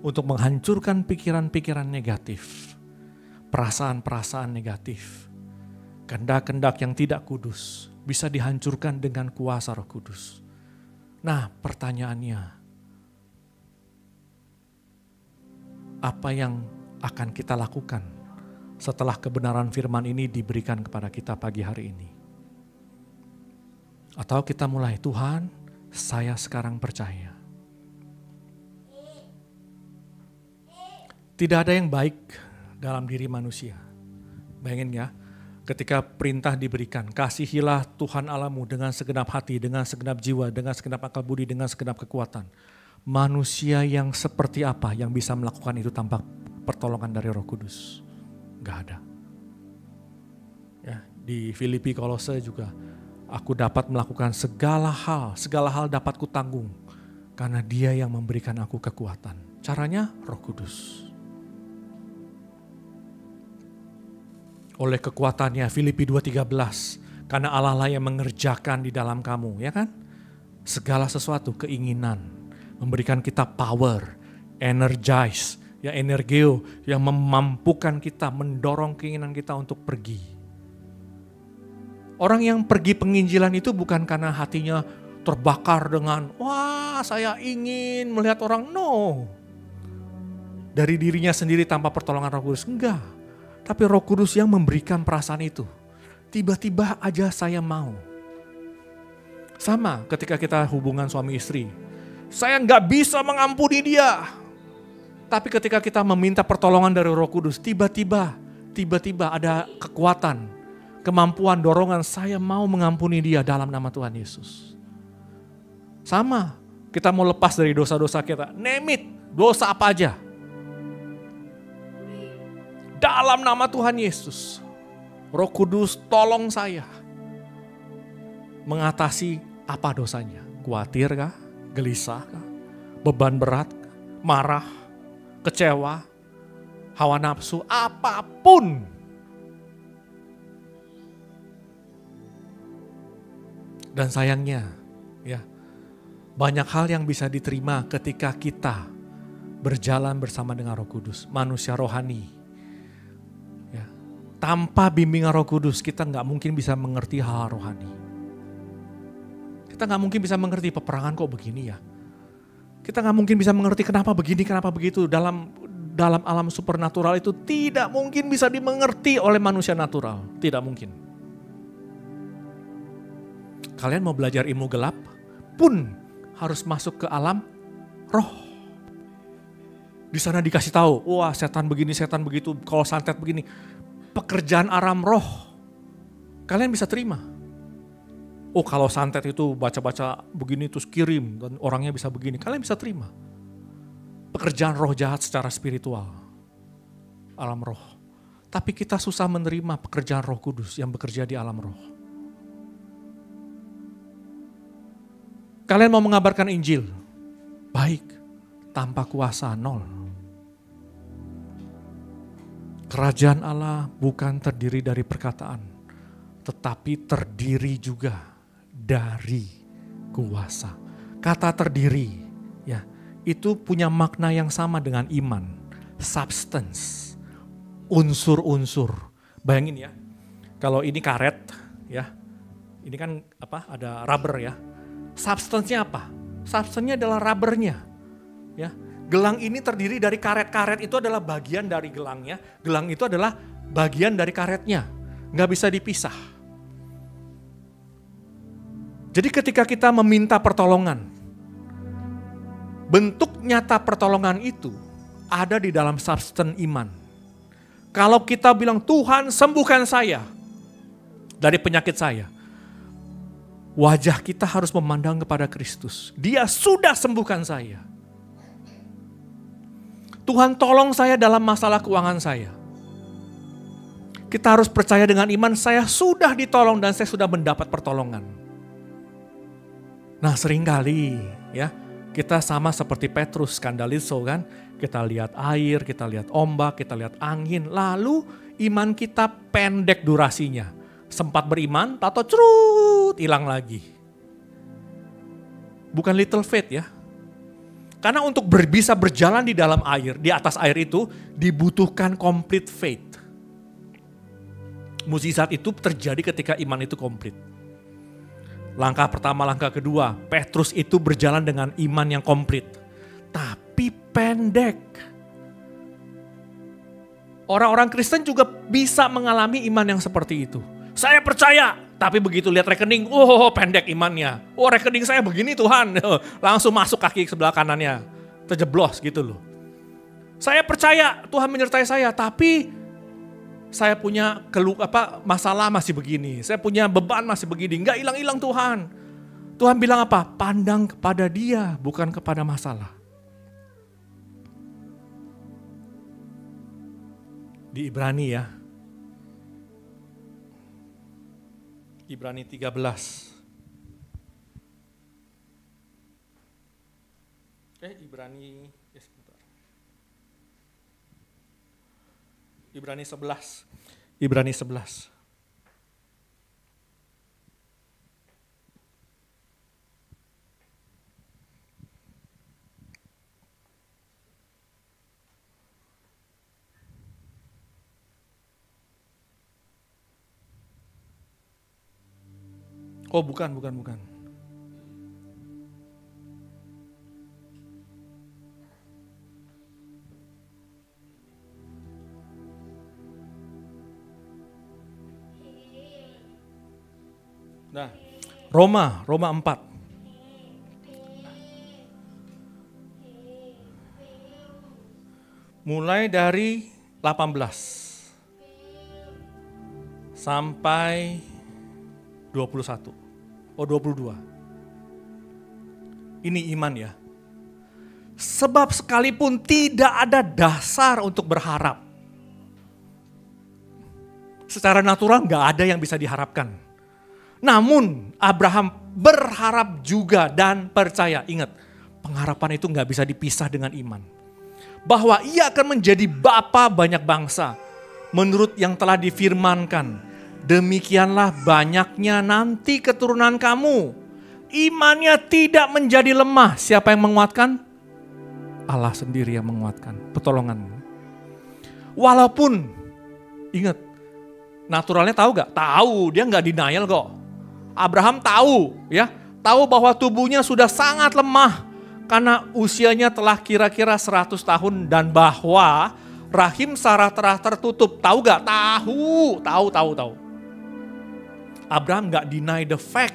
untuk menghancurkan pikiran-pikiran negatif, perasaan-perasaan negatif, kehendak-kehendak yang tidak kudus bisa dihancurkan dengan kuasa Roh Kudus. Nah, pertanyaannya, apa yang akan kita lakukan setelah kebenaran firman ini diberikan kepada kita pagi hari ini? Atau kita mulai, Tuhan, saya sekarang percaya. Tidak ada yang baik dalam diri manusia. Bayangin ya, ketika perintah diberikan, kasihilah Tuhan Allahmu dengan segenap hati, dengan segenap jiwa, dengan segenap akal budi, dengan segenap kekuatan. Manusia yang seperti apa yang bisa melakukan itu tanpa pertolongan dari Roh Kudus? Gak ada. Ya, di Filipi Kolose juga, aku dapat melakukan segala hal dapat kutanggung karena Dia yang memberikan aku kekuatan. Caranya Roh Kudus. Oleh kekuatannya, Filipi 2:13, karena Allah lah yang mengerjakan di dalam kamu, ya kan? Segala sesuatu, keinginan, memberikan kita power, energize, ya energio yang memampukan kita, mendorong keinginan kita untuk pergi. Orang yang pergi penginjilan itu bukan karena hatinya terbakar dengan, wah saya ingin melihat orang, no. Dari dirinya sendiri tanpa pertolongan Roh Kudus, enggak. Tapi Roh Kudus yang memberikan perasaan itu. Tiba-tiba aja saya mau. Sama ketika kita hubungan suami istri. Saya nggak bisa mengampuni dia. Tapi ketika kita meminta pertolongan dari Roh Kudus, tiba-tiba ada kekuatan, kemampuan, dorongan, saya mau mengampuni dia dalam nama Tuhan Yesus. Sama, kita mau lepas dari dosa-dosa kita, name it, dosa apa aja. Dalam nama Tuhan Yesus, Roh Kudus tolong saya mengatasi apa dosanya. Khawatir kah? Gelisah kah? Beban berat? Marah? Kecewa, hawa nafsu, apapun. Dan sayangnya, ya, banyak hal yang bisa diterima ketika kita berjalan bersama dengan Roh Kudus, manusia rohani. Ya, tanpa bimbingan Roh Kudus, kita nggak mungkin bisa mengerti hal rohani. Kita nggak mungkin bisa mengerti peperangan kok begini ya. Kita nggak mungkin bisa mengerti kenapa begini, kenapa begitu. Dalam alam supernatural itu tidak mungkin bisa dimengerti oleh manusia natural. Tidak mungkin. Kalian mau belajar ilmu gelap pun harus masuk ke alam roh. Di sana dikasih tahu, wah setan begini, setan begitu, kalau santet begini. Pekerjaan aram roh. Kalian bisa terima. Oh kalau santet itu baca-baca begini terus kirim dan orangnya bisa begini. Kalian bisa terima. Pekerjaan roh jahat secara spiritual. Alam roh. Tapi kita susah menerima pekerjaan Roh Kudus yang bekerja di alam roh. Kalian mau mengabarkan Injil? Baik. Tanpa kuasa, nol. Kerajaan Allah bukan terdiri dari perkataan, tetapi terdiri juga dari kuasa. Kata terdiri, ya, itu punya makna yang sama dengan iman, substance, unsur-unsur. Bayangin ya, kalau ini karet, ya, Ini kan ada rubber ya. Substance-nya apa? Substance-nya adalah rubbernya. Ya. Gelang ini terdiri dari karet-karet, itu adalah bagian dari gelangnya. Gelang itu adalah bagian dari karetnya. Nggak bisa dipisah. Jadi ketika kita meminta pertolongan, bentuk nyata pertolongan itu ada di dalam substance iman. Kalau kita bilang, Tuhan sembuhkan saya dari penyakit saya, wajah kita harus memandang kepada Kristus. Dia sudah sembuhkan saya. Tuhan tolong saya dalam masalah keuangan saya. Kita harus percaya dengan iman, saya sudah ditolong dan saya sudah mendapat pertolongan. Nah seringkali ya, kita sama seperti Petrus skandalizo kan. Kita lihat air, kita lihat ombak, kita lihat angin. Lalu iman kita pendek durasinya. Sempat beriman, tato cerut, hilang lagi. Bukan little faith ya. Karena untuk bisa berjalan di dalam air, di atas air itu dibutuhkan complete faith. Mukjizat itu terjadi ketika iman itu komplit. Langkah pertama, langkah kedua, Petrus itu berjalan dengan iman yang komplit. Tapi pendek. Orang-orang Kristen juga bisa mengalami iman yang seperti itu. Saya percaya, tapi begitu lihat rekening, pendek imannya. Rekening saya begini Tuhan, langsung masuk kaki sebelah kanannya, terjeblos gitu loh. Saya percaya Tuhan menyertai saya, tapi saya punya masalah masih begini, saya punya beban masih begini, nggak hilang-hilang Tuhan. Tuhan bilang apa? Pandang kepada Dia, bukan kepada masalah. Di Ibrani ya. Ibrani 13. Ibrani 11. Ibrani 11. Oh bukan. Nah, Roma 4. Mulai dari 18 sampai 21. 22. Ini iman ya. Sebab sekalipun tidak ada dasar untuk berharap. Secara natural gak ada yang bisa diharapkan. Namun Abraham berharap juga dan percaya. Ingat, pengharapan itu gak bisa dipisah dengan iman. Bahwa ia akan menjadi bapa banyak bangsa. Menurut yang telah difirmankan. Demikianlah banyaknya nanti keturunan kamu. Imannya tidak menjadi lemah. Siapa yang menguatkan? Allah sendiri yang menguatkan. Pertolonganmu. Walaupun, ingat, naturalnya tahu gak? Tahu, dia gak denial kok. Abraham tahu ya. Tahu bahwa tubuhnya sudah sangat lemah. Karena usianya telah kira-kira 100 tahun. Dan bahwa rahim Sarah telah tertutup. Tahu gak? Tahu. Abraham gak deny the fact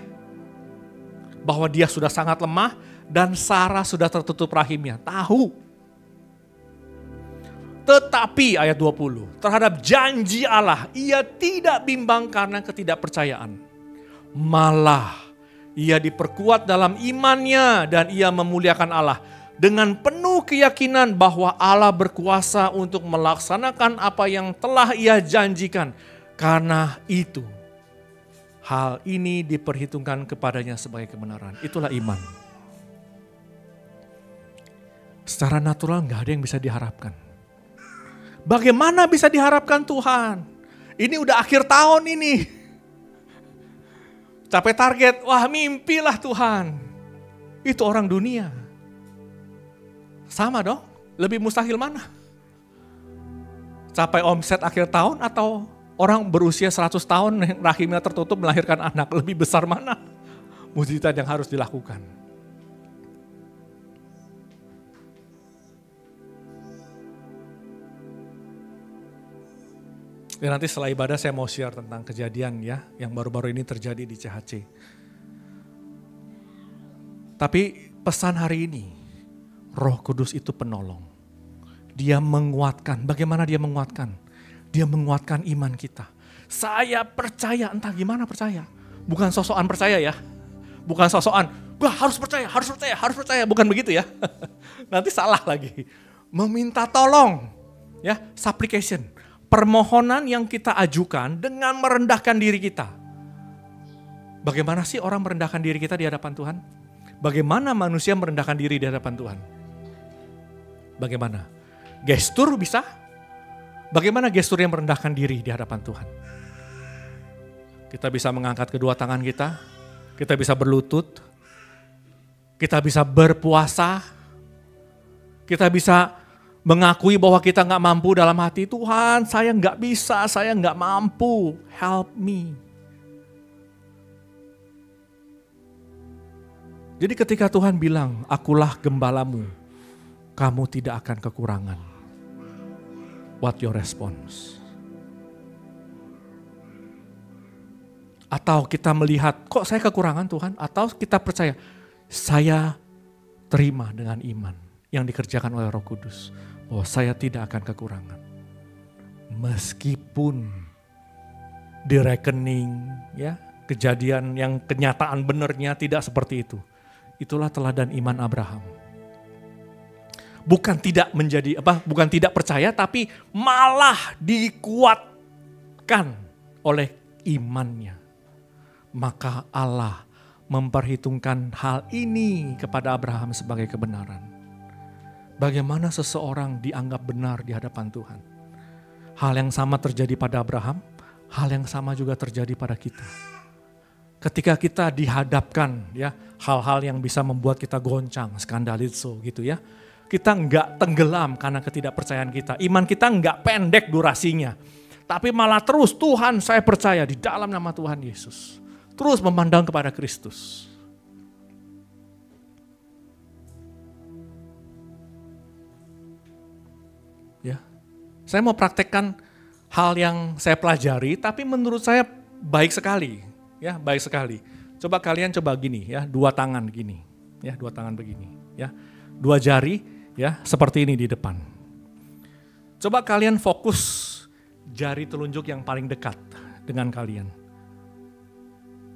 bahwa dia sudah sangat lemah dan Sarah sudah tertutup rahimnya. Tahu. Tetapi ayat 20, terhadap janji Allah ia tidak bimbang karena ketidakpercayaan. Malah ia diperkuat dalam imannya dan ia memuliakan Allah dengan penuh keyakinan bahwa Allah berkuasa untuk melaksanakan apa yang telah ia janjikan. Karena itu hal ini diperhitungkan kepadanya sebagai kebenaran. Itulah iman. Secara natural gak ada yang bisa diharapkan. Bagaimana bisa diharapkan Tuhan? Ini udah akhir tahun ini. Capai target, wah mimpilah Tuhan. Itu orang dunia. Sama dong, lebih mustahil mana? Capai omset akhir tahun atau Orang berusia 100 tahun rahimnya tertutup melahirkan anak, lebih besar mana mukjizat yang harus dilakukan? Ya, nanti setelah ibadah saya mau share tentang kejadian ya yang baru-baru ini terjadi di CHC. Tapi pesan hari ini, Roh Kudus itu penolong. Dia menguatkan. Bagaimana dia menguatkan? Dia menguatkan iman kita. Saya percaya, entah gimana percaya. Bukan sosokan percaya ya. Bukan sosokan, wah harus percaya. Bukan begitu ya. Nanti salah lagi. Meminta tolong. Ya, supplication. Permohonan yang kita ajukan dengan merendahkan diri kita. Bagaimana sih orang merendahkan diri kita di hadapan Tuhan? Bagaimana manusia merendahkan diri di hadapan Tuhan? Bagaimana? Gestur bisa? Bagaimana gestur yang merendahkan diri di hadapan Tuhan? Kita bisa mengangkat kedua tangan kita bisa berlutut, kita bisa berpuasa, kita bisa mengakui bahwa kita gak mampu dalam hati. Tuhan, saya gak bisa, saya gak mampu, help me. Jadi ketika Tuhan bilang, akulah gembalamu, kamu tidak akan kekurangan. What your response? Atau kita melihat, kok saya kekurangan Tuhan? Atau kita percaya, saya terima dengan iman yang dikerjakan oleh Roh Kudus. Bahwa saya tidak akan kekurangan. Meskipun di rekening, ya, kejadian yang kenyataan benernya tidak seperti itu. Itulah teladan iman Abraham. Bukan tidak percaya, tapi malah dikuatkan oleh imannya. Maka Allah memperhitungkan hal ini kepada Abraham sebagai kebenaran. Bagaimana seseorang dianggap benar di hadapan Tuhan. Hal yang sama terjadi pada Abraham, hal yang sama juga terjadi pada kita. Ketika kita dihadapkan ya hal-hal yang bisa membuat kita goncang, skandalizo gitu ya. Kita enggak tenggelam karena ketidakpercayaan kita. Iman kita enggak pendek durasinya. Tapi malah terus, Tuhan saya percaya di dalam nama Tuhan Yesus. Terus memandang kepada Kristus. Ya, saya mau praktekkan hal yang saya pelajari, tapi menurut saya baik sekali, ya baik sekali. Coba kalian gini, ya 2 tangan gini, ya 2 tangan begini, ya 2 jari, ya seperti ini di depan. Coba kalian fokus jari telunjuk yang paling dekat dengan kalian,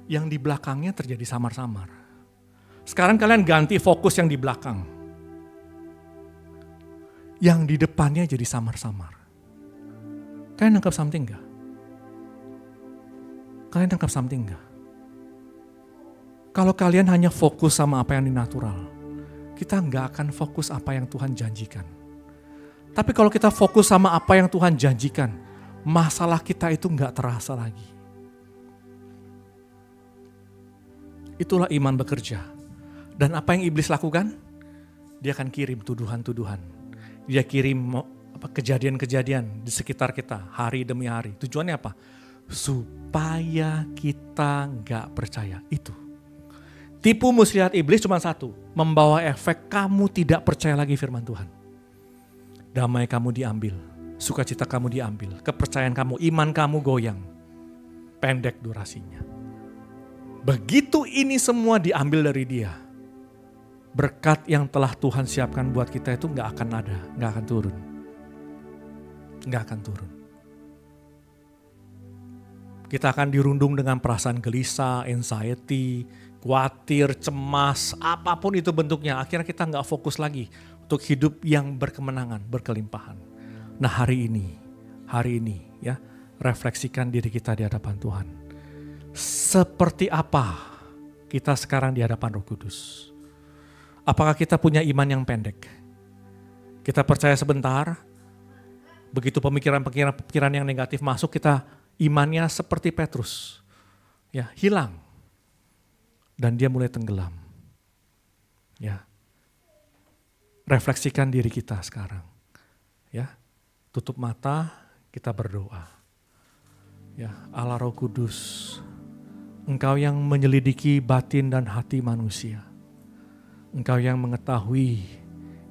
yang di belakangnya terjadi samar-samar. Sekarang kalian ganti fokus yang di belakang. Yang di depannya jadi samar-samar. Kalian nangkap something gak? Kalian nangkap something gak? Kalau kalian hanya fokus sama apa yang di natural, kita gak akan fokus apa yang Tuhan janjikan. Tapi kalau kita fokus sama apa yang Tuhan janjikan, masalah kita itu gak terasa lagi. Itulah iman bekerja. Dan apa yang iblis lakukan? Dia akan kirim tuduhan-tuduhan. Dia kirim kejadian-kejadian di sekitar kita hari demi hari. Tujuannya apa? Supaya kita gak percaya. Itu. Tipu muslihat iblis cuma satu. Membawa efek kamu tidak percaya lagi firman Tuhan. Damai kamu diambil. Sukacita kamu diambil. Kepercayaan kamu, iman kamu goyang. Pendek durasinya. Begitu ini semua diambil dari dia. Berkat yang telah Tuhan siapkan buat kita itu gak akan ada, gak akan turun. Gak akan turun. Kita akan dirundung dengan perasaan gelisah, anxiety, khawatir, cemas, apapun itu bentuknya. Akhirnya kita gak fokus lagi untuk hidup yang berkemenangan, berkelimpahan. Nah hari ini ya, refleksikan diri kita di hadapan Tuhan. Seperti apa kita sekarang di hadapan Roh Kudus? Apakah kita punya iman yang pendek? Kita percaya sebentar, begitu pemikiran yang negatif masuk, kita imannya seperti Petrus, ya hilang, dan dia mulai tenggelam. Ya, refleksikan diri kita sekarang, ya tutup mata, kita berdoa. Ya, Allah Roh Kudus, Engkau yang menyelidiki batin dan hati manusia. Engkau yang mengetahui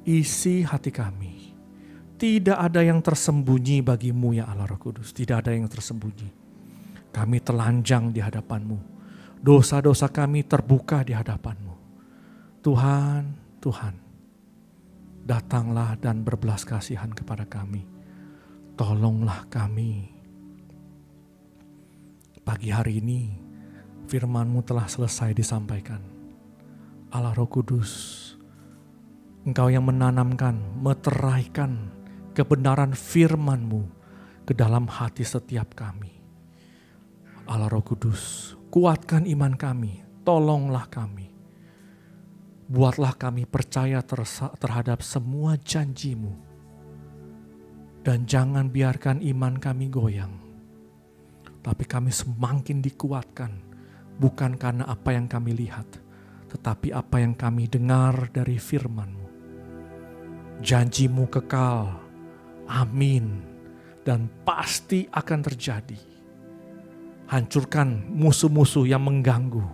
isi hati kami. Tidak ada yang tersembunyi bagimu ya Allah Roh Kudus. Tidak ada yang tersembunyi. Kami telanjang di hadapan-Mu. Dosa-dosa kami terbuka di hadapan-Mu. Tuhan, Tuhan, datanglah dan berbelas kasihan kepada kami. Tolonglah kami. Pagi hari ini firman-Mu telah selesai disampaikan. Allah Roh Kudus, Engkau yang menanamkan, meteraikan kebenaran firman-Mu ke dalam hati setiap kami. Allah Roh Kudus, kuatkan iman kami, tolonglah kami. Buatlah kami percaya terhadap semua janji-Mu. Dan jangan biarkan iman kami goyang. Tapi kami semakin dikuatkan, bukan karena apa yang kami lihat, tetapi apa yang kami dengar dari firman-Mu. Janji-Mu kekal, amin, dan pasti akan terjadi. Hancurkan musuh-musuh yang mengganggu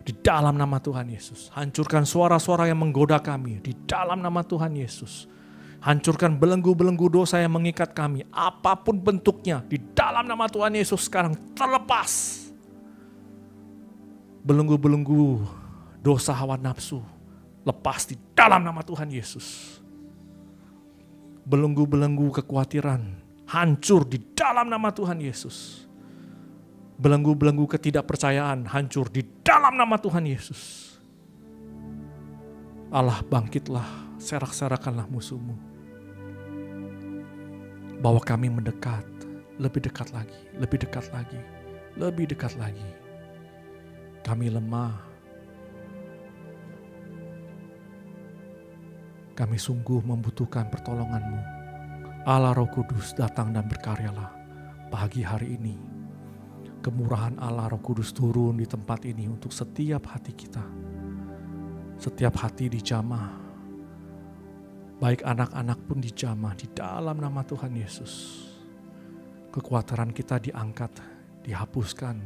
di dalam nama Tuhan Yesus. Hancurkan suara-suara yang menggoda kami di dalam nama Tuhan Yesus. Hancurkan belenggu-belenggu dosa yang mengikat kami, apapun bentuknya, di dalam nama Tuhan Yesus sekarang terlepas. Belenggu-belenggu dosa hawa nafsu, lepas di dalam nama Tuhan Yesus. Belenggu-belenggu kekhawatiran, hancur di dalam nama Tuhan Yesus. Belenggu-belenggu ketidakpercayaan, hancur di dalam nama Tuhan Yesus. Allah, bangkitlah, serak-serakanlah musuh-Mu. Bawa kami mendekat, lebih dekat lagi, lebih dekat lagi, lebih dekat lagi. Kami lemah. Kami sungguh membutuhkan pertolongan-Mu. Allah Roh Kudus, datang dan berkaryalah pagi hari ini. Kemurahan Allah Roh Kudus turun di tempat ini untuk setiap hati kita. Setiap hati dijamah. Baik anak-anak pun dijamah di dalam nama Tuhan Yesus. Kekhawatiran kita diangkat, dihapuskan.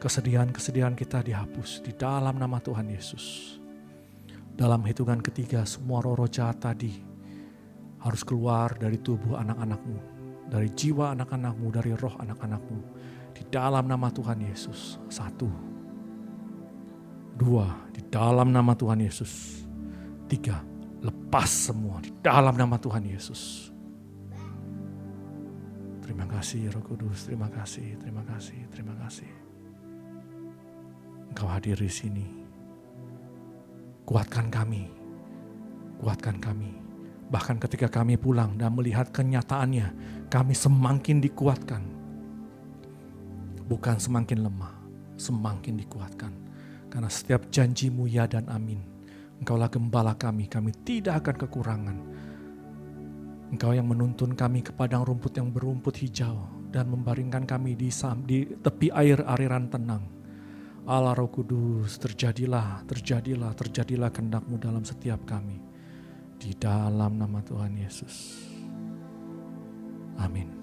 Kesedihan-kesedihan kita dihapus di dalam nama Tuhan Yesus. Dalam hitungan ketiga, semua roh-roh jahat tadi harus keluar dari tubuh anak-anak-Mu, dari jiwa anak-anak-Mu, dari roh anak-anak-Mu. Di dalam nama Tuhan Yesus. 1, 2, di dalam nama Tuhan Yesus. 3, lepas semua di dalam nama Tuhan Yesus. Terima kasih Roh Kudus, terima kasih, terima kasih, terima kasih. Engkau hadir di sini. Kuatkan kami, kuatkan kami. Bahkan ketika kami pulang dan melihat kenyataannya, kami semakin dikuatkan. Bukan semakin lemah, semakin dikuatkan. Karena setiap janji-Mu ya dan amin. Engkaulah gembala kami tidak akan kekurangan. Engkau yang menuntun kami ke padang rumput yang berumput hijau dan membaringkan kami di tepi air-aliran tenang. Allah Roh Kudus, terjadilah kehendak-Mu dalam setiap kami. Di dalam nama Tuhan Yesus. Amin.